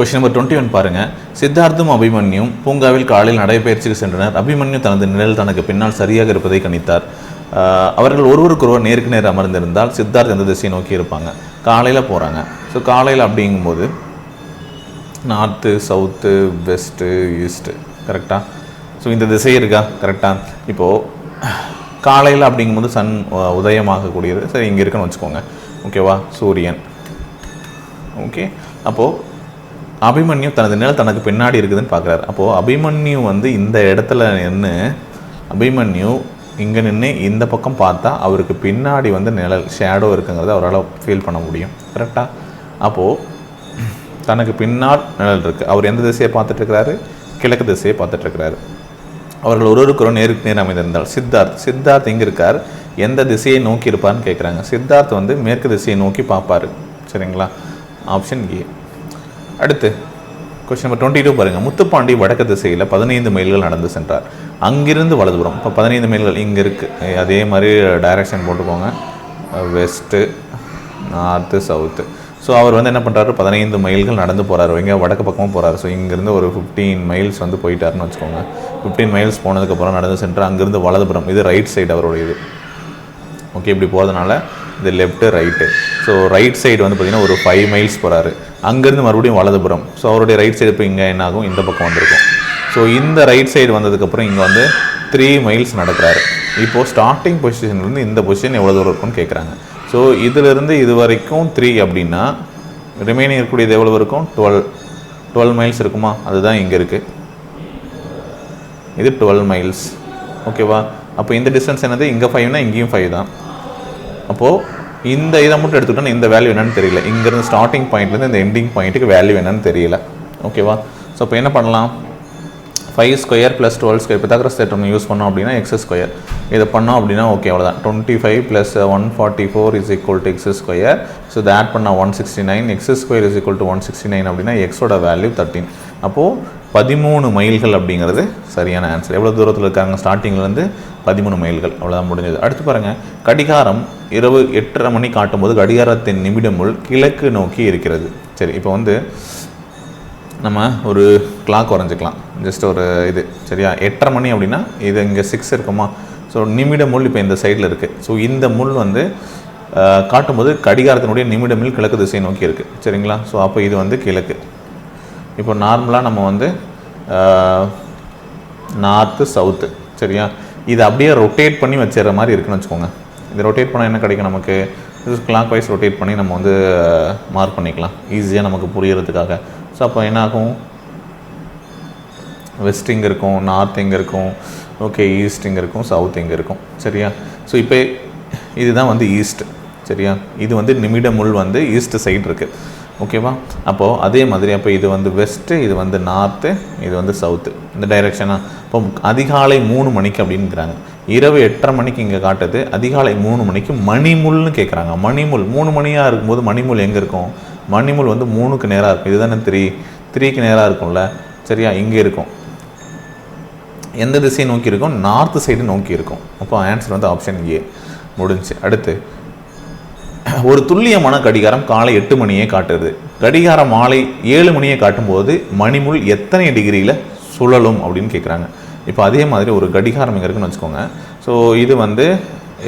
Question number 21 பாருங்க. சித்தார்த்தும் அபிமன்யும் பூங்காவில் காலையில் நடைபயிற்சிக்கு சென்றனர். அபிமன்யு தனது நிழல் தனக்கு பின்னால் சரியாக இருப்பதை கணித்தார். அவர்கள் ஒருவருக்கொருவர் நேருக்கு நேர் அமர்ந்திருந்தால் சித்தார்த் எந்த திசையை நோக்கி இருப்பாங்க? காலையில் போகிறாங்க. ஸோ காலையில் அப்படிங்கும்போது நார்த்து, சவுத்து, வெஸ்ட்டு, ஈஸ்ட்டு, கரெக்டாக? ஸோ இந்த திசை இருக்கா? கரெக்டாக. இப்போது காலையில் அப்படிங்கும்போது சன் உதயமாகக்கூடியது. சரி, இங்கே இருக்குன்னு வச்சுக்கோங்க. ஓகேவா? சூரியன். ஓகே. அப்போது அபிமன்யு தனது நிழல் தனக்கு பின்னாடி இருக்குதுன்னு பார்க்குறாரு. அப்போது அபிமன்யு வந்து இந்த இடத்துல நின்று அபிமன்யு இங்கே நின்று இந்த பக்கம் பார்த்தா அவருக்கு பின்னாடி வந்து நிழல் ஷேடோ இருக்குங்கிறத அவரால் ஃபீல் பண்ண முடியும். கரெக்டாக? அப்போது தனக்கு பின்னால் நிழல் இருக்குது. அவர் எந்த திசையை பார்த்துட்ருக்கிறாரு? கிழக்கு திசையை பார்த்துட்ருக்கிறாரு. அவர்கள் ஒருவருக்கொரு நேருக்கு நேர் அமைந்திருந்தால் சித்தார்த் எங்கே இருக்கார்? எந்த திசையை நோக்கி இருப்பார்னு கேட்குறாங்க. சித்தார்த் வந்து மேற்கு திசையை நோக்கி பார்ப்பார். சரிங்களா? Option A. அடுத்து கொஸ்டின் நம்பர் 22 பாருங்கள். முத்துப்பாண்டி வடக்கு திசையில் 15 மைல்கள் நடந்து சென்றார். அங்கிருந்து வலதுபுறம். இப்போ 15 மைல்கள் இங்கே இருக்குது. அதே மாதிரி டைரக்ஷன் போட்டுக்கோங்க. West, north, south. ஸோ அவர் வந்து என்ன பண்ணுறாரு? 15 மைல்கள் நடந்து போகிறார். எங்கே? வடக்கு பக்கமும் போகிறார். ஸோ இங்கேருந்து ஒரு 15 மைல்ஸ் வந்து போயிட்டாருன்னு வச்சுக்கோங்க. 15 மைல்ஸ் போனதுக்கப்புறம் நடந்து சென்று அங்கேருந்து வலதுபுறம். இது ரைட் சைடு அவருடைய இது. ஓகே. இப்படி போகிறதுனால இது left, right. So right side வந்து பார்த்திங்கன்னா ஒரு 5 மைல்ஸ் போகிறாரு. அங்கேருந்து மறுபடியும் வலதுபுறம். ஸோ அவருடைய ரைட் சைடு இப்போ இங்கே என்ன ஆகும்? இந்த பக்கம் வந்திருக்கும். ஸோ இந்த ரைட் சைடு வந்ததுக்கப்புறம் இங்கே வந்து 3 மைல்ஸ் நடக்கிறாரு. இப்போது ஸ்டார்டிங் பொசிஷன்லேருந்து இந்த பொசிஷன் எவ்வளோ தூரம் இருக்குன்னு கேட்குறாங்க. ஸோ இதிலிருந்து இது வரைக்கும் 3 அப்படின்னா ரிமைனிங் இருக்கக்கூடியது எவ்வளோ இருக்கும்? 12 மைல்ஸ் இருக்குமா? அதுதான் இங்கே இருக்குது. இது 12 மைல்ஸ். ஓகேவா? அப்போ இந்த டிஸ்டன்ஸ் என்னது? இங்கே 5னா இங்கேயும் 5 தான். அப்போது இந்த இதை மட்டும் எடுத்துக்கிட்டோன்னா இந்த வேல்யூ என்னன்னு தெரியல. இங்கேருந்து ஸ்டார்டிங் பாயிண்ட்லேருந்து இந்த எண்டிங் பாயிண்ட்டுக்கு வேல்யூ என்னன்னு தெரியல. ஓகேவா? ஸோ இப்போ என்ன பண்ணலாம்? 5 ஸ்கொயர் + 12 ஸ்கொயர் பித்தாகரஸ் தேற்றம் யூஸ் பண்ணோம் அப்படின்னா எக்ஸ் ஸ்கொயர். இதை பண்ணோம் அப்படின்னா ஓகே, அவ்வளோதான். 25 + 144 = எக்ஸ் ஸ்கொயர். ஸோ இதை ஆட் பண்ணால் 169. எக்ஸ் ஸ்கொயர் = 169 அப்படின்னா எக்ஸோட வேல்யூ 13. அப்போது 13 மைல்கள் அப்படிங்கிறது சரியான ஆன்சர். எவ்வளோ தூரத்தில் இருக்காங்க? ஸ்டார்டிங்லேருந்து 13 மைல்கள். அவ்வளோதான், முடிஞ்சது. அடுத்து பாருங்கள். கடிகாரம் இரவு 8:30 மணி காட்டும்போது கடிகாரத்தின் நிமிடமுள் கிழக்கு நோக்கி இருக்கிறது. சரி, இப்போ வந்து நம்ம ஒரு கிளாக் வரைஞ்சிக்கலாம். ஜஸ்ட் ஒரு இது. சரியா? 8:30 மணி அப்படின்னா இது இங்கே 6 இருக்குமா? ஸோ நிமிட முள் இப்போ இந்த சைடில் இருக்குது. ஸோ இந்த முள் வந்து காட்டும்போது கடிகாரத்தினுடைய நிமிடமில் கிழக்கு திசையை நோக்கி இருக்குது. சரிங்களா? ஸோ அப்போ இது வந்து கிழக்கு. இப்போ நார்மலாக நம்ம வந்து நார்த்து, சவுத்து. சரியா? இது அப்படியே ரொட்டேட் பண்ணி வச்சிடுற மாதிரி இருக்குன்னு வச்சுக்கோங்க. இது ரொட்டேட் பண்ணால் என்ன கிடைக்கும் நமக்கு? இது கிளாக் வைஸ் ரொட்டேட் பண்ணி நம்ம வந்து மார்க் பண்ணிக்கலாம் ஈஸியாக நமக்கு புரியறதுக்காக. ஸோ அப்போ என்ன ஆகும்? வெஸ்ட் இங்கே இருக்கும், நார்த் இங்கே இருக்கும், ஓகே, ஈஸ்ட் இங்கே இருக்கும், சவுத் இங்கே இருக்கும். சரியா? ஸோ இப்போ இதுதான் வந்து ஈஸ்ட். சரியா? இது வந்து நிமிட முள் வந்து ஈஸ்ட் சைடு இருக்குது. ஓகேவா? அப்போது அதே மாதிரி அப்போ இது வந்து வெஸ்ட்டு, இது வந்து நார்த்து, இது வந்து சவுத்து. இந்த டைரெக்ஷனாக. இப்போ அதிகாலை 3 மணிக்கு அப்படின்னுக்கிறாங்க. இரவு 8:30 மணிக்கு இங்கே காட்டுது. அதிகாலை 3 மணிக்கு மணிமுள்னு கேட்குறாங்க. மணிமுள் 3 மணியாக இருக்கும்போது மணிமுள் எங்கே இருக்கும்? மணிமுள் வந்து 3க்கு நேராக இருக்கும். இதுதானே 3க்கு நேராக இருக்கும்ல. சரியா? இங்கே இருக்கும். எந்த திசையை நோக்கி இருக்கும்? நார்த்து சைடு நோக்கி இருக்கும். அப்போ ஆன்சர் வந்து ஆப்ஷன் ஏ. முடிஞ்சு. அடுத்து, ஒரு துல்லியமான கடிகாரம் காலை 8 மணியே காட்டுது. கடிகாரம் மாலை 7 மணியை காட்டும்போது மணிமுள் எத்தனை டிகிரியில் சுழலும் அப்படின்னு கேட்குறாங்க. இப்போ அதே மாதிரி ஒரு கடிகாரம் இங்கே இருக்குன்னு வச்சுக்கோங்க. ஸோ இது வந்து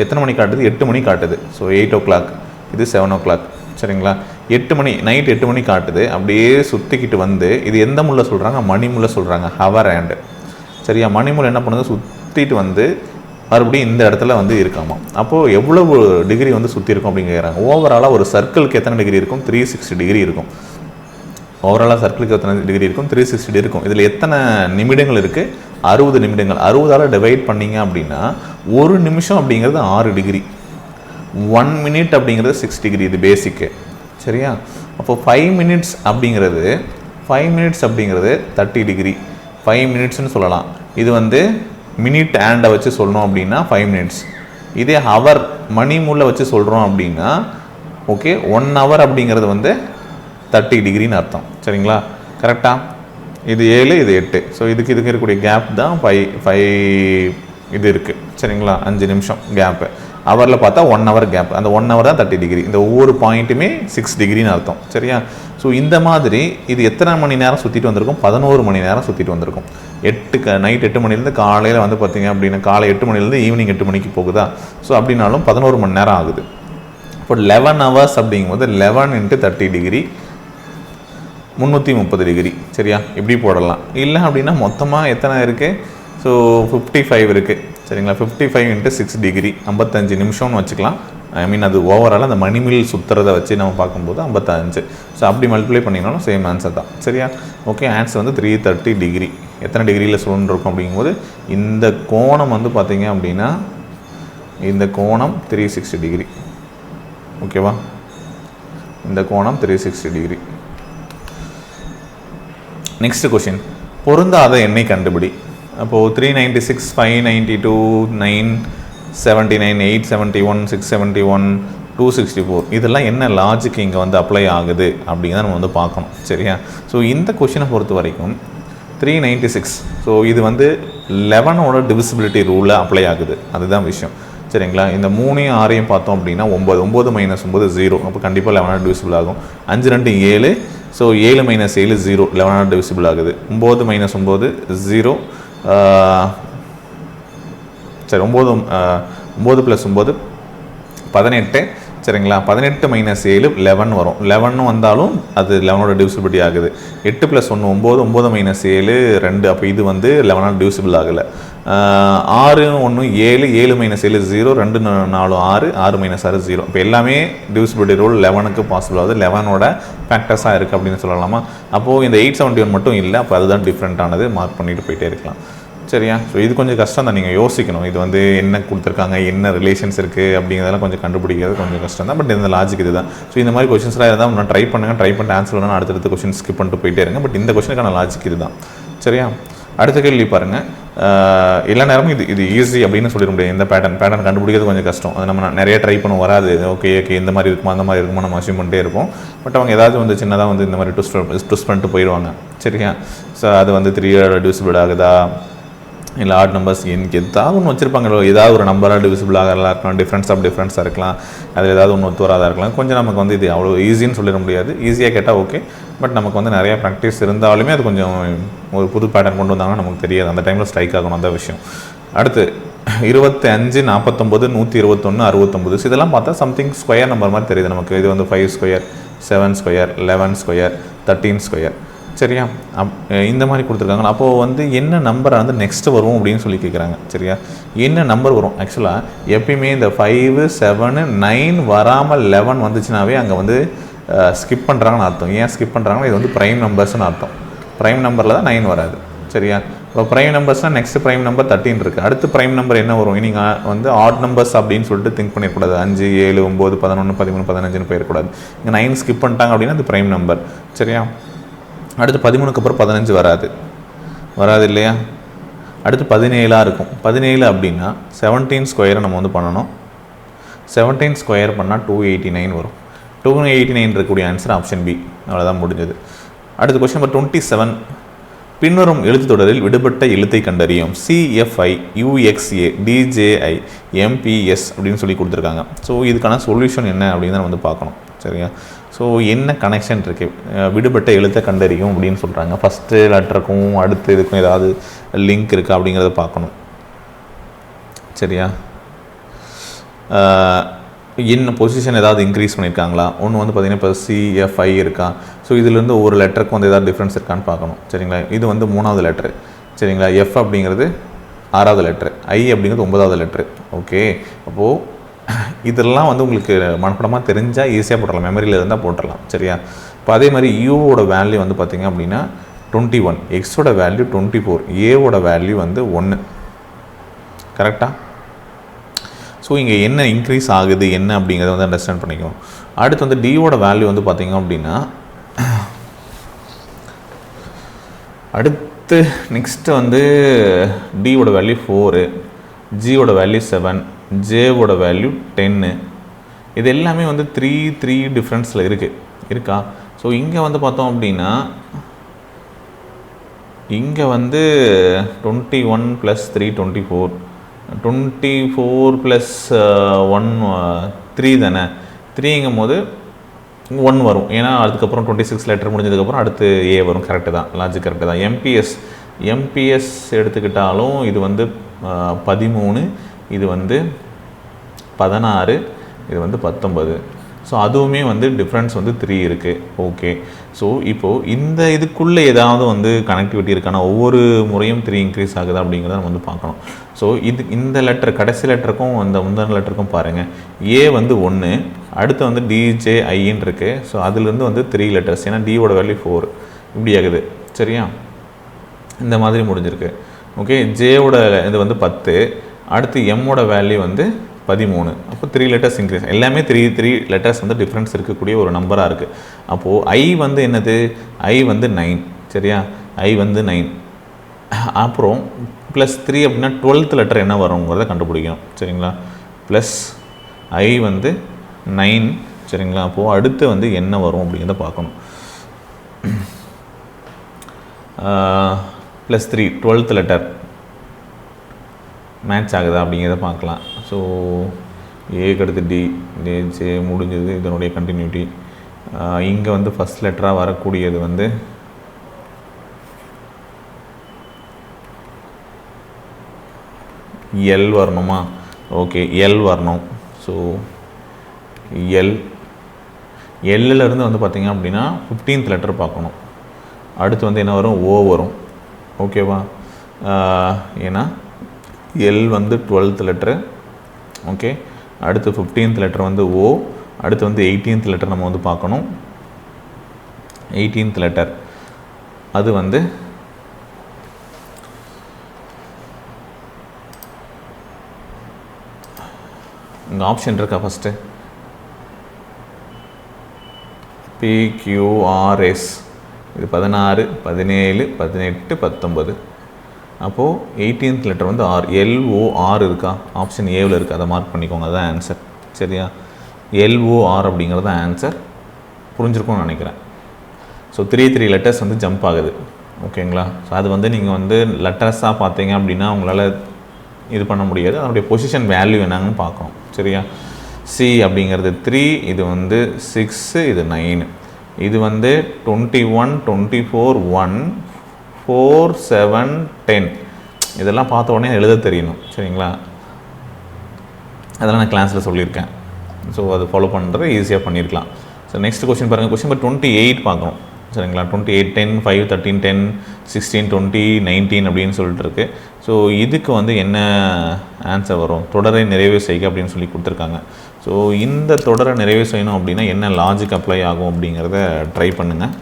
எத்தனை மணி காட்டுது? 8 மணி காட்டுது. ஸோ 8 o'clock, இது 7 o'clock. சரிங்களா? 8 மணி, நைட் 8 மணி காட்டுது. அப்படியே சுற்றிக்கிட்டு வந்து இது எந்த முள்ள சொல்கிறாங்க? மணிமுள்ள சொல்கிறாங்க. Hour hand. சரியா? மணிமுள் என்ன பண்ணுது? சுற்றிட்டு வந்து மறுபடியும் இந்த இடத்துல வந்து இருக்காமா. அப்போது எவ்வளவு டிகிரி வந்து சுற்றி இருக்கும் அப்படின்னு கேட்குறாங்க. ஓவராலாக ஒரு சர்க்கிளுக்கு எத்தனை டிகிரி இருக்கும்? 360 டிகிரி இருக்கும். ஓவராலாக சர்க்கிளுக்கு எத்தனை டிகிரி இருக்கும்? 360 டிகிரி இருக்கும். இதில் எத்தனை நிமிடங்கள் இருக்குது? 60 நிமிடங்கள். 60ஆல் டிவைட் பண்ணிங்க அப்படின்னா ஒரு நிமிஷம் அப்படிங்கிறது 6 டிகிரி. 1 மினிட் அப்படிங்கிறது 6 டிகிரி. இது பேசிக்கு. சரியா? அப்போது 5 மினிட்ஸ் அப்படிங்கிறது 30 டிகிரி. 5 மினிட்ஸ்னு சொல்லலாம். இது வந்து மினிட் ஹேண்டை வச்சு சொல்லணும் அப்படின்னா 5 மினிட்ஸ். இதே ஹவர் மணி முள்ள வச்சு சொல்கிறோம் அப்படின்னா ஓகே 1 ஹவர் அப்படிங்கிறது வந்து 30 டிகிரின்னு அர்த்தம். சரிங்களா? கரெக்டாக? இது 7, இது 8. ஸோ இதுக்கு இருக்கக்கூடிய கேப் தான் 5 இது இருக்குது. சரிங்களா? 5 நிமிஷம் கேப்பு. ஹவரில் பார்த்தா 1 hour கேப், அந்த 1 hour தான் 30 டிகிரி. இந்த ஒவ்வொரு பாயிண்ட்டுமே 6 டிகிரின்னு அர்த்தம். சரியா? ஸோ இந்த மாதிரி இது எத்தனை மணி நேரம் சுற்றிட்டு வந்திருக்கும்? 11 மணி நேரம் சுற்றிட்டு வந்திருக்கும். நைட் 8 மணிலேருந்து காலையில் வந்து பார்த்தீங்க அப்படின்னா காலை 8 மணிலேருந்து ஈவினிங் 8 மணிக்கு போகுதா? ஸோ அப்படின்னாலும் 11 மணி நேரம் ஆகுது. இப்போ 11 hours அப்படிங்கும்போது 11 × 30 டிகிரி 330 டிகிரி. சரியா? இப்படி போடலாம். இல்லை அப்படின்னா மொத்தமாக எத்தனை இருக்குது? ஸோ 55 இருக்குது. சரிங்களா? 55 × 6 டிகிரி 55 நிமிஷம்னு வச்சுக்கலாம். ஐ மீன் அது ஓவரால் அந்த மணிமில் சுற்றுறதை வச்சு நம்ம பார்க்கும்போது 55. ஸோ அப்படி மல்டிப்ளை பண்ணிங்கனாலும் சேம் ஆன்சர் தான். சரியா? ஓகே, ஆன்சர் வந்து 330 டிகிரி. எத்தனை டிகிரியில் சுழன்றிருக்கும் அப்படிங்கும்போது இந்த கோணம் வந்து பார்த்தீங்க அப்படின்னா இந்த கோணம் 360 டிகிரி. ஓகேவா? இந்த கோணம் 360 டிகிரி. நெக்ஸ்ட் கொஷின், பொருந்தாத எண்ணை கண்டுபிடி. அப்போது 396, 592, 979, 871, 671, 264 இதெல்லாம் என்ன லாஜிக் இங்கே வந்து அப்ளை ஆகுது அப்படிங்கிறத நம்ம வந்து பார்க்கணும். சரியா? ஸோ இந்த கொஷினை பொறுத்த வரைக்கும் 396, ஸோ இது வந்து 11ஓட டிவிசிபிலிட்டி ரூலில் அப்ளை ஆகுது. அதுதான் விஷயம். சரிங்களா? இந்த 3 6 பார்த்தோம் அப்படின்னா 9 9 - 9 0. அப்போ கண்டிப்பாக 11 டிவிசிபிள் ஆகும். 5 2 7, ஸோ 7 - 7 0, 11 டிவிசிபிள் ஆகுது. 9 - 9 0, சரி 9 9 + 9 18. சரிங்களா? 18 - 7 11 வரும். 11 வந்தாலும் அது 11ஓட டிவிசிபிலிட்டி ஆகுது. 8 + 1 9, 9 - 7 2. அப்போ இது வந்து 11 டிவிசிபிள் ஆகலை. 6 1 7, 7 - 7 0, 2 4 6, 6 - 6 0. இப்போ எல்லாமே டிவிசிபிலிட்டி ரூல் 11க்கு பாசிபிள் ஆகுது. 11ஓட ஃபேக்டர்ஸாக இருக்குது அப்படின்னு சொல்லலாமா? அப்போது இந்த 871 மட்டும் இல்லை. அப்போ அதுதான் டிஃப்ரெண்ட்டானது. மார்க் பண்ணிட்டு போயிட்டே இருக்கலாம். சரியா? ஸோ இது கொஞ்சம் கஷ்டம் தான். நீங்கள் யோசிக்கணும், இது வந்து என்ன கொடுத்துருக்காங்க, என்ன ரிலேஷன்ஸ் இருக்குது அப்படிங்கிறதெல்லாம் கொஞ்சம் கண்டுபிடிக்கிறது கொஞ்சம் கஷ்டம் தான். பட் இந்த லாஜிக் இது தான். ஸோ இந்த மாதிரி கொஷின்ஸ்லாம் இருந்தால் ஒன்று ட்ரை பண்ணுங்கள். ட்ரை பண்ணிட்டு ஆன்சர் பண்ணால் அடுத்தடுத்த கொஷின் ஸ்கிப் பண்ணிட்டு போயிட்டே இருங்க. பட் இந்த கொஷனுக்கான லாஜிக் இது தான். சரியா? அடுத்த கேள்வி பாருங்கள். எல்லா நேரமும் இது ஈஸி அப்படின்னு சொல்லிட முடியாது. இந்த பேட்டர்ன் கண்டுபிடிக்கிறது கொஞ்சம் கஷ்டம். அது நம்ம நிறைய ட்ரை பண்ண வராது. ஓகே இந்த மாதிரி இருக்குமா அந்த மாதிரி இருக்குமா நம்ம அசியூம் பண்ணிட்டே இருப்போம். பட் அவங்க ஏதாவது வந்து சின்னதாக வந்து இந்த மாதிரி ட்விஸ்ட் பண்ணிட்டு போயிடுவாங்க. சரியா? ஸோ அது வந்து 3 டிவிசிபிள் ஆகுதா, இல்லை ஆட் நம்பர்ஸ் ஏதாவது ஒன்று வச்சுருப்பாங்க. ஏதாவது ஒரு நம்பராக டிவிசிபிள் ஆகலாம் இருக்கலாம், டிஃப்ரென்ஸாக இருக்கலாம், அதில் ஏதாவது ஒன்று ஒத்து வராதாக இருக்கலாம். கொஞ்சம் நமக்கு வந்து இது அவ்வளோ ஈஸின்னு சொல்லிட முடியாது. ஈஸியாக கேட்டால் ஓகே, பட் நமக்கு வந்து நிறையா ப்ராக்டிஸ் இருந்தாலுமே அது கொஞ்சம் ஒரு புது பேட்டர்ன் கொண்டு வந்தாங்கன்னா நமக்கு தெரியாது. அந்த டைமில் ஸ்ட்ரைக் ஆகணும், அந்த விஷயம். அடுத்து 25, 49, 121, 69. ஸோ இதெல்லாம் பார்த்தா சம்திங் ஸ்கொயர் நம்பர் மாதிரி தெரியுது நமக்கு. இது வந்து 5 ஸ்கொயர், 7 ஸ்கொயர், 11 ஸ்கொயர், 13 ஸ்கொயர். சரியா? இந்த மாதிரி கொடுத்துருக்காங்க. அப்போது வந்து என்ன நம்பரை வந்து நெக்ஸ்ட்டு வரும் அப்படின்னு சொல்லி கேட்குறாங்க. சரியா? என்ன நம்பர் வரும்? ஆக்சுவலாக எப்பயுமே இந்த 5, 7, 9 வராமல் 11 வந்துச்சுனாவே அங்கே வந்து ஸ்கிப் பண்ணுறாங்கன்னு அர்த்தம். ஏன் ஸ்கிப் பண்ணுறாங்கன்னா இது வந்து ப்ரைம் நம்பர்ஸ்னு அர்த்தம். ப்ரைம் நம்பரில் தான் 9 வராது. சரியா? இப்போ ப்ரைம் நம்பர்ஸ்னால் நெக்ஸ்ட் ப்ரைம் நம்பர் 13 இருக்குது. அடுத்து ப்ரைம் நம்பர் என்ன வரும்? நீங்கள் வந்து ஆட் நம்பர்ஸ் அப்படின்னு சொல்லிட்டு திங்க் பண்ணிடக்கூடாது. 5, 7, 9, 11, 13, 15ன்னு போயிடக்கூடாது. இங்கே 9 ஸ்கிப் பண்ணிட்டாங்க அப்படின்னா அது ப்ரைம் நம்பர். சரியா? அடுத்து 13க்கு அப்புறம் 15 வராது இல்லையா? அடுத்து 17 இருக்கும். 17 அப்படின்னா 17 ஸ்கொயரை நம்ம வந்து பண்ணணும். 17 ஸ்கொயர் பண்ணால் 289 வரும். 289 இருக்கக்கூடிய ஆன்சர் ஆப்ஷன் பி. அவ்வளோதான், முடிஞ்சது. அடுத்த கொஸ்டின் நம்பர் 27. பின்வரும் எழுத்து தொடரில் விடுபட்ட எழுத்தை கண்டறியும். CFI, UXA, DJI, MPS அப்படின்னு சொல்லி கொடுத்துருக்காங்க. ஸோ இதுக்கான சொல்யூஷன் என்ன அப்படின்னு தான் வந்து பார்க்கணும். சரியா? ஸோ என்ன கனெக்ஷன் இருக்குது? விடுபட்ட எழுத்தை கண்டறியும் அப்படின்னு சொல்கிறாங்க. ஃபஸ்ட்டு லெட்டருக்கும் அடுத்து இதுக்கும் ஏதாவது லிங்க் இருக்கா அப்படிங்கிறத பார்க்கணும். சரியா? என்ன பொசிஷன் ஏதாவது இன்க்ரீஸ் பண்ணியிருக்காங்களா? ஒன்று வந்து பார்த்திங்கன்னா இப்போ CFI இருக்கா. ஸோ இதுலேருந்து ஒவ்வொரு லெட்டருக்கு வந்து ஏதாவது டிஃப்ரென்ஸ் இருக்கான்னு பார்க்கணும். சரிங்களா? இது வந்து 3வது லெட்ரு. சரிங்களா? F அப்படிங்கிறது 6வது லெட்ரு, I அப்படிங்கிறது 9வது லெட்ரு. ஓகே, அப்போது இதெல்லாம் வந்து உங்களுக்கு மனப்படமாக தெரிஞ்சால் ஈஸியாக போட்டுடலாம், மெமரியில் இருந்தால் போட்டுடலாம். சரியா? இப்போ அதே மாதிரி யூவோட வேல்யூ வந்து பார்த்திங்க அப்படின்னா 21, எக்ஸோட வேல்யூ 24, ஏவோட வேல்யூ வந்து 1. கரெக்டாக? ஸோ இங்கே என்ன இன்க்ரீஸ் ஆகுது என்ன அப்படிங்கிறத வந்து அண்டர்ஸ்டாண்ட் பண்ணிக்கணும். அடுத்து வந்து டியோட வேல்யூ வந்து பார்த்திங்க அப்படின்னா அடுத்து நெக்ஸ்ட்டு வந்து டியோட வேல்யூ 4, ஜியோட வேல்யூ 7, ஜேவோட வேல்யூ 10. இது எல்லாமே வந்து 3 டிஃப்ரென்ஸில் இருக்கா? ஸோ இங்கே வந்து பார்த்தோம் அப்படின்னா இங்கே வந்து 21 + 3 24, 24 ப்ளஸ் 1 3 தானே, 3ங்கும் போது 1 வரும். ஏன்னா அதுக்கப்புறம் 26 லெட்டர் முடிஞ்சதுக்கப்புறம் அடுத்து ஏ வரும். கரெக்டு தான், லாஜிக் கரெக்டு தான். எம்பிஎஸ் எடுத்துக்கிட்டாலும் இது வந்து 13, இது வந்து 16, இது வந்து 19. ஸோ அதுவுமே வந்து டிஃப்ரென்ஸ் வந்து 3 இருக்குது. ஓகே, ஸோ இப்போது இந்த இதுக்குள்ளே ஏதாவது வந்து கனெக்டிவிட்டி இருக்கானா, ஒவ்வொரு முறையும் 3 இன்க்ரீஸ் ஆகுதா அப்படிங்கிறத நம்ம வந்து பார்க்கணும். ஸோ இந்த லெட்டர் கடைசி லெட்டருக்கும் அந்த முந்தின லெட்டருக்கும் பாருங்கள், ஏ வந்து 1, அடுத்து வந்து டிஜேஐன்னு இருக்குது. ஸோ அதுலேருந்து வந்து 3 லெட்டர்ஸ், ஏன்னா டியோட வேல்யூ 4 இப்படி ஆகுது. சரியா, இந்த மாதிரி முடிஞ்சிருக்கு. ஓகே, ஜேவோட இது வந்து 10, அடுத்து எம்மோட வேல்யூ வந்து 13. அப்போ 3 லெட்டர்ஸ் இன்க்ரீஸ், எல்லாமே 3 லெட்டர்ஸ் வந்து டிஃப்ரென்ஸ் இருக்கக்கூடிய ஒரு நம்பராக இருக்குது. அப்போது ஐ வந்து என்னது, ஐ வந்து 9. சரியா, ஐ வந்து 9. அப்புறம் ப்ளஸ் 3 அப்படின்னா 12th லெட்டர் என்ன வருங்கிறத கண்டுபிடிக்கணும். சரிங்களா, ப்ளஸ் ஐ வந்து 9. சரிங்களா, அப்போது அடுத்து வந்து என்ன வரும் அப்படிங்கிறத பார்க்கணும். ப்ளஸ் 3 12th லெட்டர் மேட்ச் ஆகுதா அப்படிங்கிறத பார்க்கலாம். ஸோ ஏக்கு அடுத்து டிஜே முடிஞ்சது, இதனுடைய கண்டினியூட்டி. இங்கே வந்து ஃபஸ்ட் லெட்டராக வரக்கூடியது வந்து எல் வரணுமா? ஓகே, எல் வரணும். ஸோ எல்லிருந்து வந்து பார்த்திங்க அப்படின்னா 15th லெட்டர் பார்க்கணும். அடுத்து வந்து என்ன வரும், ஓ வரும். ஓகேவா, ஏன்னா எல் வந்து 12th லெட்ரு. ஓகே, அடுத்து 15th லெட்டர் வந்து ஓ, அடுத்து வந்து 18th லெட்டர் நம்ம வந்து பார்க்கணும். 18th லெட்டர் அது வந்து இங்கே ஆப்ஷன் இருக்கா, ஃபஸ்ட்டு PQRS, இது 16, 17, 18, 19. அப்போது 18th லெட்டர் வந்து ஆர், LOR இருக்கா, ஆப்ஷன் ஏவில் இருக்குது, அதை மார்க் பண்ணிக்கோங்க, அதுதான் ஆன்சர். சரியா, LOR அப்படிங்கிறது தான் ஆன்சர். புரிஞ்சிருக்கும்னு நினைக்கிறேன். ஸோ 3 லெட்டர்ஸ் வந்து ஜம்ப் ஆகுது. ஓகேங்களா, ஸோ அது வந்து நீங்கள் வந்து லெட்டர்ஸாக பார்த்தீங்க அப்படின்னா உங்களால் இது பண்ண முடியாது, அதனுடைய பொசிஷன் வேல்யூ என்னன்னு பார்க்கணும். சரியா, சி அப்படிங்கிறது 3, இது வந்து 6, இது 9, இது வந்து 21, 24, 1, 4, 7, 10. இதெல்லாம் பார்த்த உடனே எழுத தெரியணும். சரிங்களா, அதெல்லாம் நான் கிளாஸில் சொல்லியிருக்கேன். ஸோ அது ஃபாலோ பண்ணுறது ஈஸியாக பண்ணியிருக்கலாம். ஸோ நெக்ஸ்ட் கொஸ்டின் பாருங்கள், கொஸ்டின் நம்பர் 28 பார்க்கணும். சரிங்களா, 28, 10, 5, 13, 10, 16, 20, 19 அப்படின்னு சொல்லிட்டு இருக்குது. ஸோ இதுக்கு வந்து என்ன ஆன்சர் வரும், தொடரை நிறைவு செய்க அப்படின்னு சொல்லி கொடுத்துருக்காங்க. ஸோ இந்த தொடரை நிறைவு செய்யணும் அப்படின்னா என்ன லாஜிக் அப்ளை ஆகும் அப்படிங்கிறத ட்ரை பண்ணுங்கள்.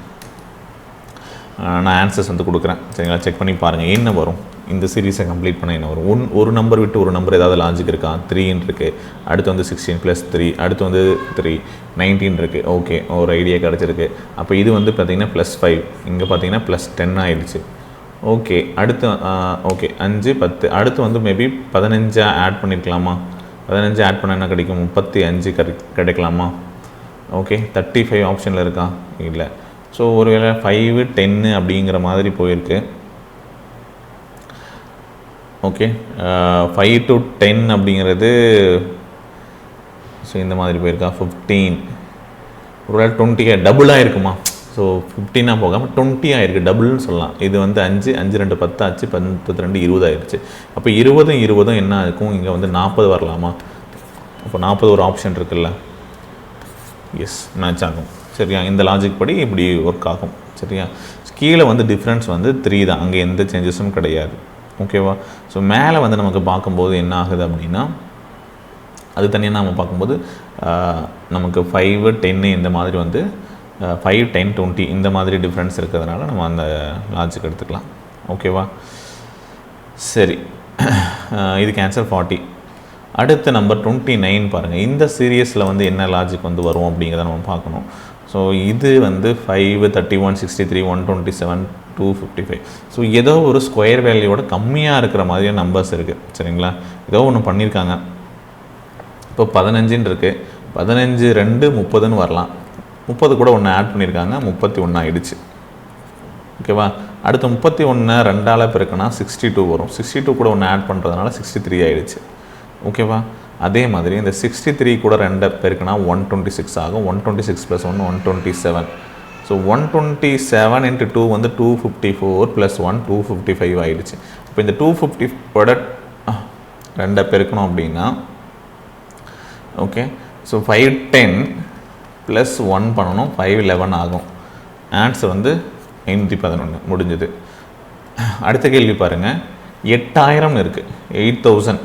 நான் ஆன்சர்ஸ் வந்து கொடுக்குறேன். சரிங்களா, செக் பண்ணி பாருங்கள் என்ன வரும். இந்த சீரீஸை கம்ப்ளீட் பண்ண என்ன வரும், ஒரு நம்பர் விட்டு ஒரு நம்பர் ஏதாவது லாஜிக் இருக்கா. 3 இருக்குது, அடுத்து வந்து 16 + 3, அடுத்து வந்து 3, 19 இருக்குது. ஓகே, ஒரு ஐடியா கிடச்சிருக்கு. அப்போ இது வந்து பார்த்திங்கன்னா +5, இங்கே பார்த்தீங்கன்னா +10 ஆகிடுச்சு. ஓகே, அடுத்து ஓகே 5, 10, அடுத்து வந்து மேபி 15 ஆட் பண்ணியிருக்கலாமா, 15 ஆட் பண்ண என்ன கிடைக்கும், 35 கிடைக்கலாமா. ஓகே, 35 ஆப்ஷனில் இருக்கா, இல்லை. ஸோ ஒருவேளை 5, 10 அப்படிங்கிற மாதிரி போயிருக்கு. ஓகே, 5 to 10 அப்படிங்கிறது ஸோ இந்த மாதிரி போயிருக்கா. 15 ஒருவேளை 20 டபுளாக இருக்குமா. ஸோ 15 போகாமல் 20 ஆகிருக்கு, டபுள்னு சொல்லலாம். இது வந்து 5, 5 2 10 ஆச்சு, 32 20 ஆயிடுச்சு. அப்போ 20 என்ன இருக்கும், இங்கே வந்து 40 வரலாமா. அப்போ 40 ஒரு ஆப்ஷன் இருக்குல்ல, எஸ் மேட்ச் ஆகும். சரியா, இந்த லாஜிக் படி இப்படி ஒர்க் ஆகும். சரியா, கீழே வந்து டிஃப்ரென்ஸ் வந்து 3 தான், அங்கே எந்த சேஞ்சஸும் கிடையாது. ஓகேவா, ஸோ மேலே வந்து நமக்கு பார்க்கும்போது என்ன ஆகுது அப்படின்னா, அது தனியாக நம்ம பார்க்கும்போது நமக்கு 5, 10 இந்த மாதிரி வந்து 5, 10, 20 இந்த மாதிரி டிஃப்ரென்ஸ் இருக்கிறதுனால நம்ம அந்த லாஜிக் எடுத்துக்கலாம். ஓகேவா, சரி, இதுக்கு ஆன்சர் 40. அடுத்த நம்பர் 29 பாருங்கள். இந்த சீரியஸில் வந்து என்ன லாஜிக் வந்து வரும் அப்படிங்கிறத நம்ம பார்க்கணும். ஸோ இது வந்து 5, 31, 63, 127, 255. ஸோ ஏதோ ஒரு ஸ்கொயர் வேல்யூவோட கம்மியாக இருக்கிற மாதிரியான நம்பர்ஸ் இருக்குது. சரிங்களா, ஏதோ ஒன்று பண்ணியிருக்காங்க. இப்போ 15 இருக்குது, 15, 2, 30ன்னு வரலாம். 30 கூட ஒன்று ஆட் பண்ணியிருக்காங்க, 31 ஆகிடுச்சு. ஓகே, ஓகேவா. அடுத்து 31 2ஆல் பெருக்கினா 62 வரும். 62 கூட ஒன்று ஆட் பண்ணுறதுனால 63 ஆகிடுச்சு. ஓகேவா. அதே மாதிரி இந்த 63 கூட 2 பெருக்கினா 126 ஆகும். 126 + 1 127. ஸோ 127 × 2 வந்து 254 + 1 255 ஆகிடுச்சு. இப்போ இந்த 250 2 பெருக்கணும் அப்படின்னா ஓகே. ஸோ 510 + 1 பண்ணணும் 511 ஆகும். ஆன்சர் வந்து 511 முடிஞ்சது. அடுத்த கேள்வி பாருங்கள். 8000 இருக்குது. 8000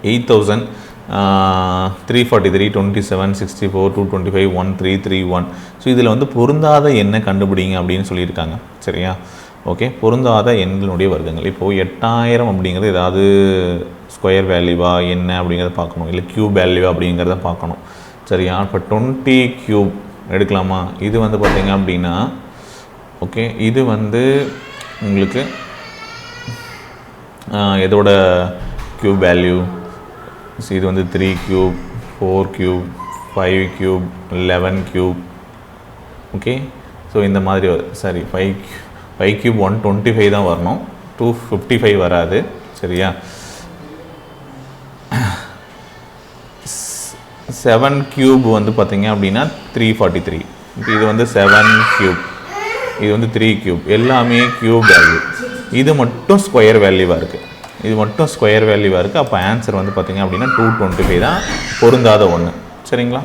343 27 64 225 1331. ஸோ இதில் வந்து பொருந்தாத எண்ணை கண்டுபிடிங்க அப்படின்னு சொல்லியிருக்காங்க. சரியா. ஓகே. பொருந்தாத எண்களுடைய வர்க்கங்கள். இப்போது 8000 அப்படிங்கிறது ஏதாவது ஸ்கொயர் வேல்யூவா என்ன அப்படிங்கிறத பார்க்கணும், இல்லை க்யூப் வேல்யூவா அப்படிங்கிறத பார்க்கணும். சரியா. இப்போ 20³ எடுக்கலாமா. இது வந்து பார்த்திங்க அப்படின்னா ஓகே, இது வந்து உங்களுக்கு எதோட க்யூப் வேல்யூ. இது வந்து 3³ 4³ 5³ 11³ ஓகே. ஸோ இந்த மாதிரி சரி 5³ 125 தான் வரணும், 255 வராது. சரியா. 7³ வந்து பார்த்திங்க அப்படின்னா 343. இப்போ இது வந்து 7³, இது வந்து 3³ எல்லாமே க்யூப் வேல்யூ. இது மட்டும் ஸ்கொயர் வேல்யூவாக இருக்குது. அப்போ ஆன்சர் வந்து பார்த்திங்க அப்படின்னா 225 தான் பொருந்தாத ஒன்று. சரிங்களா.